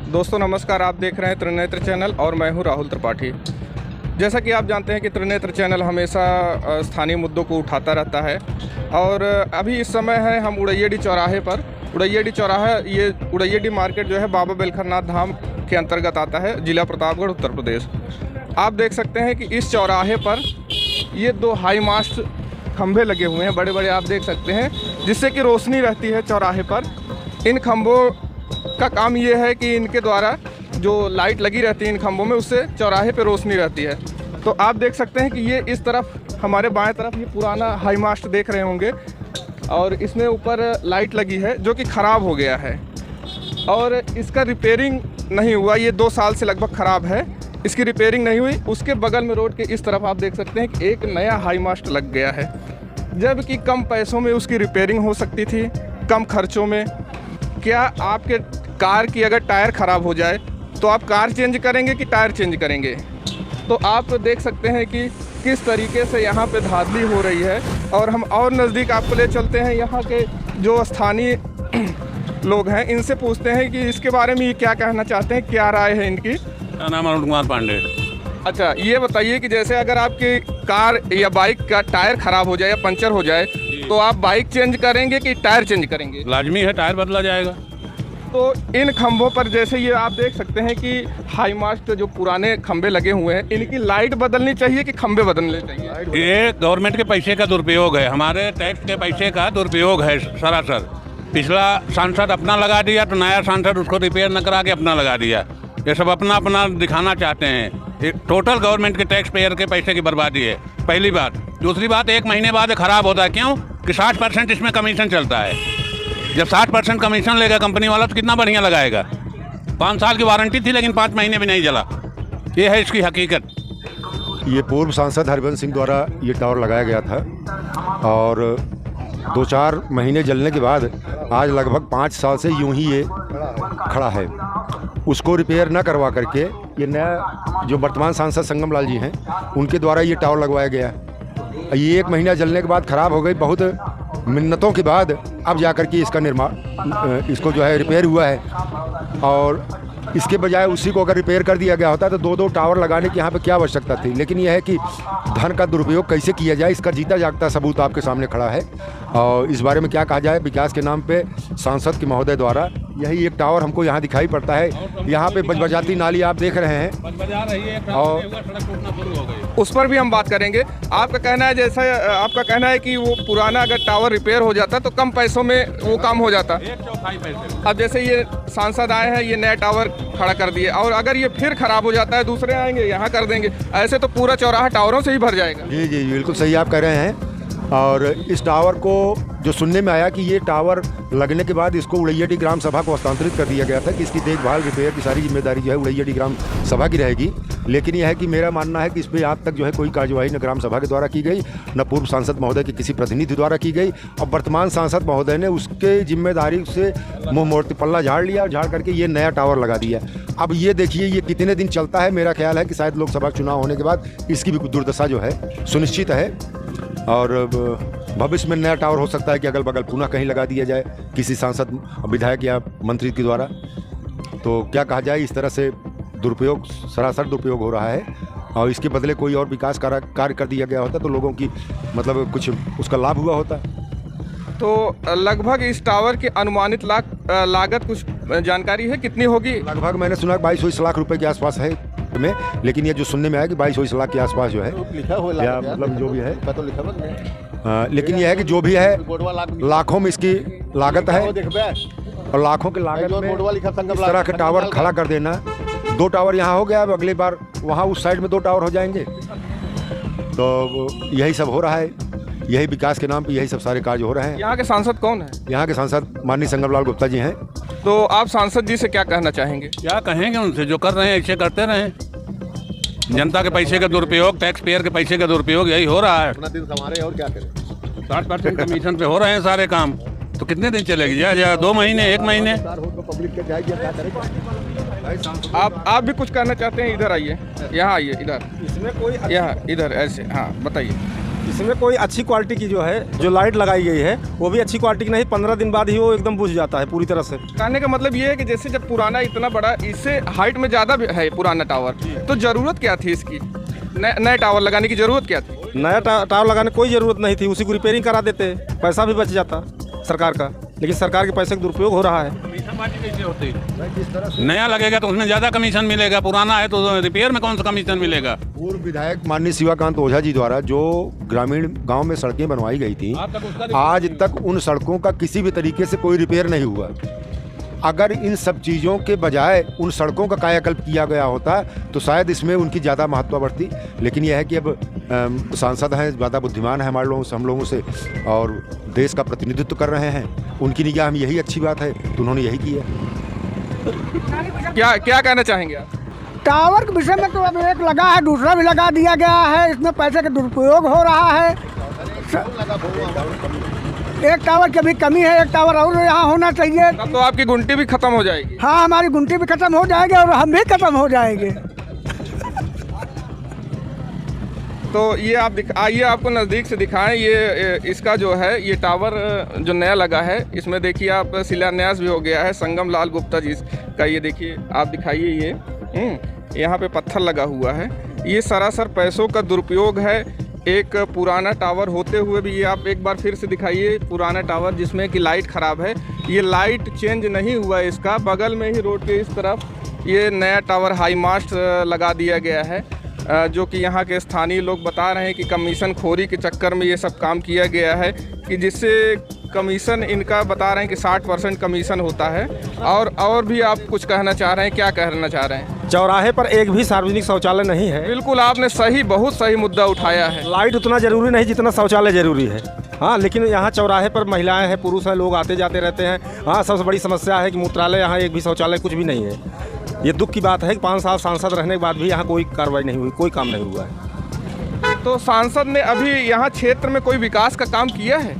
दोस्तों नमस्कार, आप देख रहे हैं त्रिनेत्र चैनल और मैं हूं राहुल त्रिपाठी। जैसा कि आप जानते हैं कि त्रिनेत्र चैनल हमेशा स्थानीय मुद्दों को उठाता रहता है और अभी इस समय है हम उड़ैयाडी चौराहे पर। उड़ैयाडी चौराहा, ये उड़ैयाडी मार्केट जो है बाबा बेलखरनाथ धाम के अंतर्गत आता है, जिला प्रतापगढ़, उत्तर प्रदेश। आप देख सकते हैं कि इस चौराहे पर ये दो हाई मास्ट खंभे लगे हुए हैं, बड़े बड़े आप देख सकते हैं, जिससे कि रोशनी रहती है चौराहे पर। इन खंभों का काम ये है कि इनके द्वारा जो लाइट लगी रहती है इन खंभों में, उससे चौराहे पे रोशनी रहती है। तो आप देख सकते हैं कि ये इस तरफ, हमारे बाएं तरफ ये पुराना हाई मास्ट देख रहे होंगे और इसमें ऊपर लाइट लगी है जो कि ख़राब हो गया है और इसका रिपेयरिंग नहीं हुआ। ये 2 साल से लगभग ख़राब है, इसकी रिपेयरिंग नहीं हुई। उसके बगल में रोड के इस तरफ आप देख सकते हैं कि एक नया हाई मास्ट लग गया है, जबकि कम पैसों में उसकी रिपेयरिंग हो सकती थी, कम खर्चों में। क्या आपके कार की अगर टायर ख़राब हो जाए तो आप कार चेंज करेंगे कि टायर चेंज करेंगे? तो आप देख सकते हैं कि किस तरीके से यहाँ पे धांधली हो रही है। और हम और नज़दीक आपको ले चलते हैं, यहाँ के जो स्थानीय लोग हैं इनसे पूछते हैं कि इसके बारे में ये क्या कहना चाहते हैं, क्या राय है इनकी। मेरा नाम अरुण कुमार पांडे। अच्छा, ये बताइए कि जैसे अगर आपकी कार या बाइक का टायर ख़राब हो जाए या पंचर हो जाए तो आप बाइक चेंज करेंगे कि टायर चेंज करेंगे? लाजमी है, टायर बदला जाएगा। तो इन खंभों पर जैसे ये आप देख सकते हैं कि हाई मास्ट जो पुराने खंभे लगे हुए हैं, इनकी लाइट बदलनी चाहिए कि खंभे बदलने चाहिए? ये गवर्नमेंट के पैसे का दुरुपयोग है, हमारे टैक्स के पैसे का दुरुपयोग है सरासर। पिछला सांसद अपना लगा दिया तो नया सांसद उसको रिपेयर न करा के अपना लगा दिया। ये सब अपना अपना दिखाना चाहते हैं। टोटल गवर्नमेंट के टैक्स पेयर के पैसे की बर्बादी है, पहली बात। दूसरी बात, 1 महीने बाद ख़राब होता है। क्यों कि 60% इसमें कमीशन चलता है। जब 60% कमीशन लेगा कंपनी वाला तो कितना बढ़िया लगाएगा। 5 साल की वारंटी थी लेकिन 5 महीने भी नहीं जला। ये है इसकी हकीकत। ये पूर्व सांसद हरिवंश सिंह द्वारा ये टावर लगाया गया था और 2-4 महीने जलने के बाद आज लगभग 5 साल से यूं ही ये खड़ा है। उसको रिपेयर ना करवा करके ये नया जो वर्तमान सांसद संगम लाल जी हैं उनके द्वारा ये टावर लगवाया गया। ये 1 महीना जलने के बाद ख़राब हो गई। बहुत मिन्नतों के बाद अब जाकर के इसका निर्माण, इसको जो है रिपेयर हुआ है। और इसके बजाय उसी को अगर रिपेयर कर दिया गया होता तो 2-2 टावर लगाने की यहाँ पे क्या आवश्यकता थी। लेकिन यह है कि धन का दुरुपयोग कैसे किया जाए, इसका जीता जागता सबूत आपके सामने खड़ा है। और इस बारे में क्या कहा जाए, विकास के नाम पे सांसद के महोदय द्वारा यही एक टावर हमको यहाँ दिखाई पड़ता है। यहाँ पे बजबजाती नाली आप देख रहे हैं और उस पर भी हम बात करेंगे। आपका कहना है, जैसा आपका कहना है कि वो पुराना अगर टावर रिपेयर हो जाता तो कम पैसों में वो काम हो जाता। 1/4 पैसे। अब जैसे ये सांसद आए हैं, ये नया टावर खड़ा कर दिए और अगर ये फिर खराब हो जाता है, दूसरे आएंगे यहाँ कर देंगे, ऐसे तो पूरा चौराहा टावरों से ही भर जाएगा। जी जी बिल्कुल सही आप कह रहे हैं। और इस टावर को जो सुनने में आया कि ये टावर लगने के बाद इसको उड़ैयाडी ग्राम सभा को हस्तांतरित कर दिया गया था कि इसकी देखभाल रिपेयर की सारी जिम्मेदारी जो है उड़ैयाडी ग्राम सभा की रहेगी। लेकिन यह है कि मेरा मानना है कि इस पर आज तक जो है कोई कार्यवाही न ग्राम सभा के द्वारा की गई, न पूर्व सांसद महोदय के किसी प्रतिनिधि द्वारा की गई। और वर्तमान सांसद महोदय ने उसके जिम्मेदारी से मुँह मोड़ती पल्ला झाड़ लिया और झाड़ करके ये नया टावर लगा दिया। अब ये देखिए ये कितने दिन चलता है। मेरा ख्याल है कि शायद लोकसभा चुनाव होने के बाद इसकी भी दुर्दशा जो है सुनिश्चित है और भविष्य में नया टावर हो सकता है कि अगल बगल पुनः कहीं लगा दिया जाए किसी सांसद, विधायक या मंत्री के द्वारा। तो क्या कहा जाए, इस तरह से दुरुपयोग, सरासर दुरुपयोग हो रहा है। और इसके बदले कोई और विकास कार्य कर दिया गया होता तो लोगों की मतलब कुछ उसका लाभ हुआ होता। तो लगभग इस टावर की अनुमानित लागत कुछ जानकारी है, कितनी होगी? लगभग मैंने सुना 22-23 लाख रुपए के आसपास है में। लेकिन ये जो सुनने में आया कि 22-23 लाख के आसपास जो है या मतलब जो भी है, लेकिन यह है कि जो भी है लाखों में इसकी लागत है। और लाखों की लागत में इस तरह के टावर खड़ा कर देना, 2 टावर यहाँ हो गया, अब अगली बार वहाँ उस साइड में 2 टावर हो जाएंगे। तो यही सब हो रहा है, यही विकास के नाम पे यही सब सारे कार्य हो रहे हैं। यहाँ के सांसद कौन है? यहाँ के सांसद माननीय संगम लाल गुप्ता जी हैं। तो आप सांसद जी से क्या कहना चाहेंगे? क्या कहेंगे उनसे, जो कर रहे हैं ऐसे करते रहें। जनता के पैसे का दुरुपयोग, टैक्स पेयर के पैसे का दुरुपयोग यही हो रहा है। अपना दिन संभाले और क्या करें। 60% कमीशन पे हो रहे हैं सारे काम, तो कितने दिन चलेगी? या 2 महीने, 1 महीने। आप भी कुछ कहना चाहते हैं? इधर आइए, यहाँ आइए, इधर, इसमें कोई यहाँ इधर ऐसे, हाँ बताइए। इसमें कोई अच्छी क्वालिटी की जो है जो लाइट लगाई गई है वो भी अच्छी क्वालिटी की नहीं, 15 दिन बाद ही वो एकदम बुझ जाता है पूरी तरह से। कहने का मतलब ये है कि जैसे जब पुराना इतना बड़ा, इससे हाइट में ज़्यादा है पुराना टावर, तो ज़रूरत क्या थी इसकी? नए टावर लगाने की ज़रूरत क्या थी? नया टावर लगाने की कोई ज़रूरत नहीं थी, उसी को रिपेयरिंग करा देते, पैसा भी बच जाता सरकार का। लेकिन सरकार के पैसे का दुरुपयोग हो रहा है। कैसे होती? नया लगेगा तो उसमें ज़्यादा कमीशन मिलेगा, पुराना है तो रिपेयर में कौन सा कमीशन मिलेगा? पूर्व विधायक माननीय शिवाकांत ओझा जी द्वारा जो ग्रामीण गांव में सड़कें बनवाई गई थी, आज तक उन सड़कों का किसी भी तरीके से कोई रिपेयर नहीं हुआ। अगर इन सब चीज़ों के बजाय उन सड़कों का कायाकल्प किया गया होता तो शायद इसमें उनकी ज़्यादा महत्व बढ़ती। लेकिन यह है कि अब सांसद हैं, ज़्यादा बुद्धिमान हैं हमारे लोगों से, हम लोगों से, और देश का प्रतिनिधित्व कर रहे हैं, उनकी निगाह में यही अच्छी बात है तो उन्होंने यही किया। क्या कहना चाहेंगे आप? टावर के विषय में तो अब एक लगा है, दूसरा भी लगा दिया गया है, इसमें पैसे का दुरुपयोग हो रहा है। एक टावर की भी कमी है, एक टावर और यहाँ होना चाहिए। तब तो आपकी गुंटी भी खत्म हो जाएगी। हाँ, हमारी गुंटी भी खत्म हो जाएगी और हम भी खत्म हो जाएंगे। तो ये आप आइए आपको नज़दीक से दिखाएं। ये इसका जो है ये टावर जो नया लगा है, इसमें देखिए आप शिलान्यास भी हो गया है संगम लाल गुप्ता जी का। ये देखिए आप दिखाइए, ये यहाँ पे पत्थर लगा हुआ है। ये सरासर पैसों का दुरुपयोग है। एक पुराना टावर होते हुए भी, ये आप एक बार फिर से दिखाइए, पुराना टावर जिसमें कि लाइट ख़राब है, ये लाइट चेंज नहीं हुआ इसका। बगल में ही रोड के इस तरफ ये नया टावर हाई मास्ट लगा दिया गया है, जो कि यहाँ के स्थानीय लोग बता रहे हैं कि कमीशन खोरी के चक्कर में ये सब काम किया गया है, कि जिससे कमीशन इनका बता रहे हैं कि 60% कमीशन होता है। और भी आप कुछ कहना चाह रहे हैं? क्या कहना चाह रहे हैं? चौराहे पर एक भी सार्वजनिक शौचालय नहीं है। बिल्कुल, आपने सही, बहुत सही मुद्दा उठाया है। लाइट उतना ज़रूरी नहीं जितना शौचालय ज़रूरी है। हाँ, लेकिन यहाँ चौराहे पर महिलाएं हैं, पुरुष हैं, लोग आते जाते रहते हैं। हाँ, सबसे बड़ी समस्या है कि मूत्रालय, यहाँ एक भी शौचालय कुछ भी नहीं है। ये दुख की बात है कि 5 साल सांसद रहने के बाद भी यहाँ कोई कार्रवाई नहीं हुई, कोई काम नहीं हुआ है। तो सांसद ने अभी यहाँ क्षेत्र में कोई विकास का काम किया है?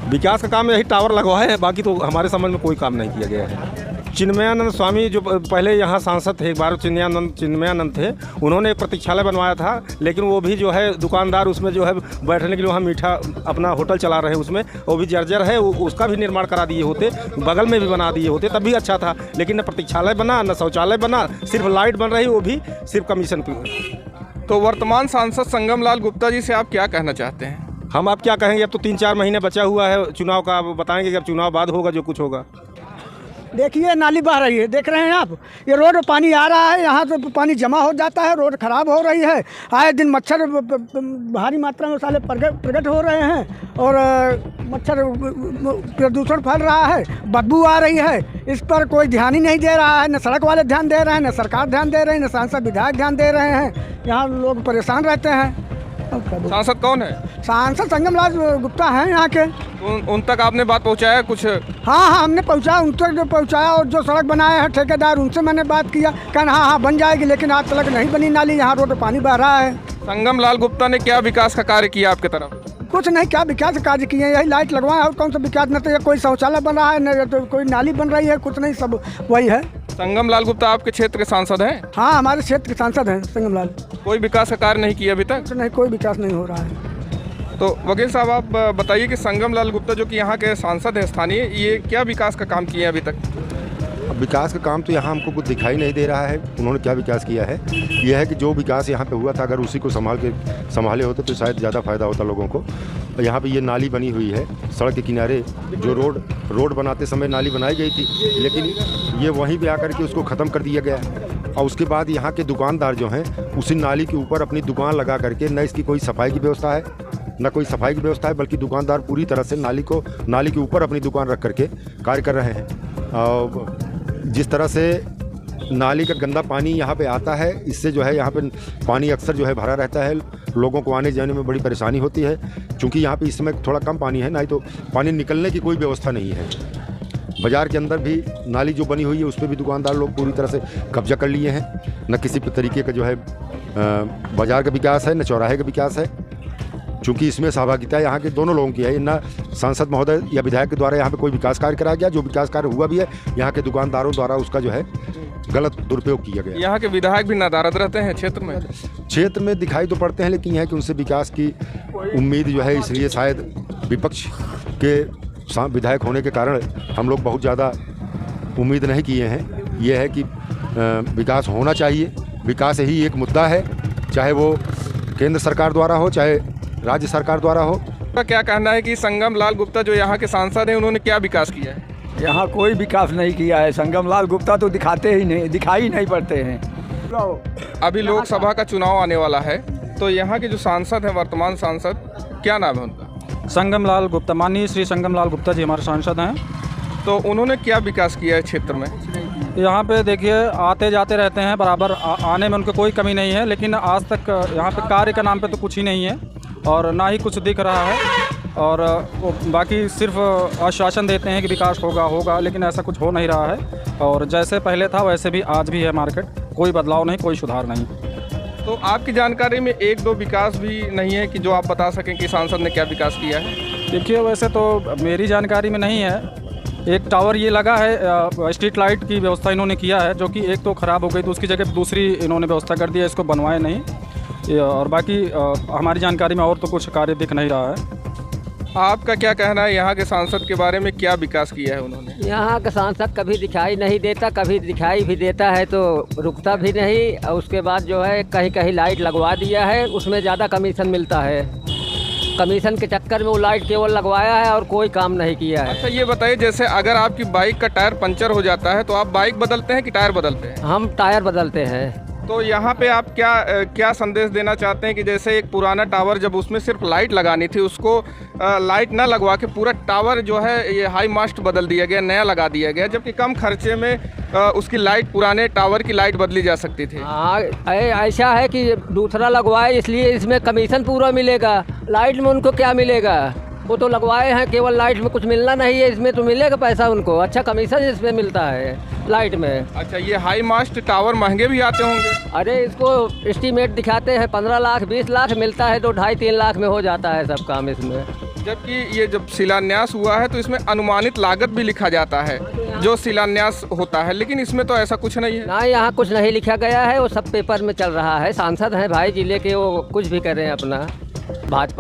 विकास का काम यही टावर लगवाए हैं, बाकी तो हमारे समझ में कोई काम नहीं किया गया है। चिन्मयानंद स्वामी जो पहले यहाँ सांसद थे, एक बार चिन्मयानंद थे, उन्होंने एक प्रतीक्षालय बनवाया था, लेकिन वो भी जो है दुकानदार उसमें जो है बैठने के लिए वहाँ मीठा अपना होटल चला रहे हैं, उसमें वो भी जर्जर है, उसका भी निर्माण करा दिए होते, बगल में भी बना दिए होते तब भी अच्छा था। लेकिन न प्रतीक्षालय बना, न शौचालय बना, सिर्फ लाइट बन रही, वो भी सिर्फ कमीशन की। तो वर्तमान सांसद संगम लाल गुप्ता जी से आप क्या कहना चाहते हैं? हम आप क्या कहेंगे, अब तो 3-4 महीने बचा हुआ है चुनाव का, अब बताएंगे कि अब चुनाव बाद होगा जो कुछ होगा। देखिए नाली बह रही है, देख रहे हैं आप, ये रोड पानी आ रहा है, यहाँ से पानी जमा हो जाता है, रोड खराब हो रही है। आए दिन मच्छर भारी मात्रा में साले प्रकट हो रहे हैं और मच्छर प्रदूषण फैल रहा है, बदबू आ रही है। इस पर कोई ध्यान ही नहीं दे रहा है, न सड़क वाले ध्यान दे रहे हैं, न सरकार ध्यान दे रही है, न सांसद विधायक ध्यान दे रहे हैं। यहाँ लोग परेशान रहते हैं। सांसद कौन है? सांसद संगम लाल गुप्ता हैं यहाँ के। उन तक आपने बात पहुँचाया कुछ? हाँ, हमने पहुँचाया, उन तक जो पहुँचाया, और जो सड़क बनाए हैं ठेकेदार, उनसे मैंने बात किया, कहना हाँ बन जाएगी, लेकिन आज तक नहीं बनी नाली, यहाँ रोड पानी बह रहा है। संगम लाल गुप्ता ने क्या विकास का कार्य किया आपके तरफ? कुछ नहीं, क्या विकास कार्य किए हैं, यही लाइट लगवाए, और कौन सा विकास? न तो कोई शौचालय बन रहा है, न तो कोई नाली बन रही है, कुछ नहीं, सब वही है। संगम लाल गुप्ता आपके क्षेत्र के सांसद हैं? हाँ, हमारे क्षेत्र के सांसद हैं संगम लाल। कोई विकास का कार्य नहीं किया अभी तक? नहीं, कोई विकास नहीं हो रहा है। तो वकील साहब आप बताइए कि संगम लाल गुप्ता जो कि यहाँ के सांसद हैं स्थानीय, ये क्या विकास का काम किए हैं अभी तक? विकास का काम तो यहाँ हमको कुछ दिखाई नहीं दे रहा है, उन्होंने क्या विकास किया है। यह है कि जो विकास यहाँ पे हुआ था, अगर उसी को संभाले होते तो शायद ज़्यादा फ़ायदा होता लोगों को। यहाँ पे ये नाली बनी हुई है, सड़क के किनारे जो रोड बनाते समय नाली बनाई गई थी, लेकिन ये वहीं पे आकर के उसको ख़त्म कर दिया गया है। और उसके बाद यहाँ के दुकानदार जो हैं, उसी नाली के ऊपर अपनी दुकान लगा करके, न इसकी कोई सफाई की व्यवस्था है, न कोई सफाई की व्यवस्था है, बल्कि दुकानदार पूरी तरह से नाली के ऊपर अपनी दुकान रख करके कार्य कर रहे हैं। और जिस तरह से नाली का गंदा पानी यहाँ पे आता है, इससे जो है यहाँ पे पानी अक्सर जो है भरा रहता है, लोगों को आने जाने में बड़ी परेशानी होती है। क्योंकि यहाँ पे इस समय थोड़ा कम पानी है, नहीं तो पानी निकलने की कोई व्यवस्था नहीं है। बाज़ार के अंदर भी नाली जो बनी हुई है, उस पर भी दुकानदार लोग पूरी तरह से कब्जा कर लिए हैं। न किसी तरीके का जो है बाज़ार का विकास है, न चौराहे का विकास है। चूँकि इसमें सहभागिता यहाँ के दोनों लोगों की है, न सांसद महोदय या विधायक के द्वारा यहाँ पे कोई विकास कार्य कराया गया। जो विकास कार्य हुआ भी है, यहाँ के दुकानदारों द्वारा उसका जो है गलत दुरुपयोग किया गया। यहाँ के विधायक भी नदारद रहते हैं क्षेत्र में। क्षेत्र में दिखाई तो पड़ते हैं, लेकिन यह है कि उनसे विकास की उम्मीद जो है, इसलिए शायद विपक्ष के विधायक होने के कारण हम लोग बहुत ज़्यादा उम्मीद नहीं किए हैं। यह है कि विकास होना चाहिए, विकास ही एक मुद्दा है, चाहे वो केंद्र सरकार द्वारा हो चाहे राज्य सरकार द्वारा हो। का क्या कहना है कि संगम लाल गुप्ता जो यहाँ के सांसद हैं, उन्होंने क्या विकास किया है? यहाँ कोई विकास नहीं किया है। संगम लाल गुप्ता तो दिखाई नहीं पड़ते हैं। अभी लोकसभा का चुनाव आने वाला है, तो यहाँ के जो सांसद हैं, वर्तमान सांसद, क्या नाम है उनका? संगम लाल गुप्ता, माननीय श्री संगम लाल गुप्ता जी हमारे सांसद हैं। तो उन्होंने क्या विकास किया है क्षेत्र में? यहाँ पे देखिए आते जाते रहते हैं, बराबर आने में उनकी कोई कमी नहीं है, लेकिन आज तक यहाँ पे कार्य के नाम पे तो कुछ ही नहीं है और ना ही कुछ दिख रहा है। और बाकी सिर्फ आश्वासन देते हैं कि विकास होगा, लेकिन ऐसा कुछ हो नहीं रहा है। और जैसे पहले था वैसे भी आज भी है मार्केट, कोई बदलाव नहीं, कोई सुधार नहीं। तो आपकी जानकारी में एक दो विकास भी नहीं है कि जो आप बता सकें कि सांसद ने क्या विकास किया है? देखिए वैसे तो मेरी जानकारी में नहीं है। एक टावर ये लगा है, स्ट्रीट लाइट की व्यवस्था इन्होंने किया है, जो कि एक तो ख़राब हो गई, तो उसकी जगह दूसरी इन्होंने व्यवस्था कर दी है, इसको बनवाए नहीं। और बाकी हमारी जानकारी में और तो कुछ कार्य दिख नहीं रहा है। आपका क्या कहना है यहाँ के सांसद के बारे में, क्या विकास किया है उन्होंने? यहाँ का सांसद कभी दिखाई नहीं देता, कभी दिखाई भी देता है तो रुकता भी नहीं। और उसके बाद जो है कहीं कहीं लाइट लगवा दिया है, उसमें ज़्यादा कमीशन मिलता है। कमीशन के चक्कर में वो लाइट केवल लगवाया है और कोई काम नहीं किया है। अच्छा ये बताइए, जैसे अगर आपकी बाइक का टायर पंचर हो जाता है तो आप बाइक बदलते हैं कि टायर बदलते हैं? हम टायर बदलते हैं। तो यहाँ पे आप क्या संदेश देना चाहते हैं कि जैसे एक पुराना टावर, जब उसमें सिर्फ लाइट लगानी थी, उसको लाइट ना लगवा के पूरा टावर जो है ये हाई मास्ट बदल दिया गया, नया लगा दिया गया, जबकि कम खर्चे में उसकी लाइट, पुराने टावर की लाइट बदली जा सकती थी। हाँ ऐसा है कि दूसरा लगवाए, इसलिए इसमें कमीशन पूरा मिलेगा। लाइट में उनको क्या मिलेगा? वो तो लगवाए हैं, केवल लाइट में कुछ मिलना नहीं है, इसमें तो मिलेगा पैसा उनको, अच्छा कमीशन इसमें मिलता है लाइट में। अच्छा ये हाई मास्ट टावर महंगे भी आते होंगे? अरे इसको एस्टीमेट दिखाते हैं 15 लाख 20 लाख, मिलता है तो 2.5-3 लाख में हो जाता है सब काम इसमें। जबकि ये जब शिलान्यास हुआ है तो इसमें अनुमानित लागत भी लिखा जाता है जो शिलान्यास होता है, लेकिन इसमें तो ऐसा कुछ नहीं है ना। यहाँ कुछ नहीं लिखा गया है, वो सब पेपर में चल रहा है। सांसद हैं भाई जिले के, वो कुछ भी करें अपना भाजपा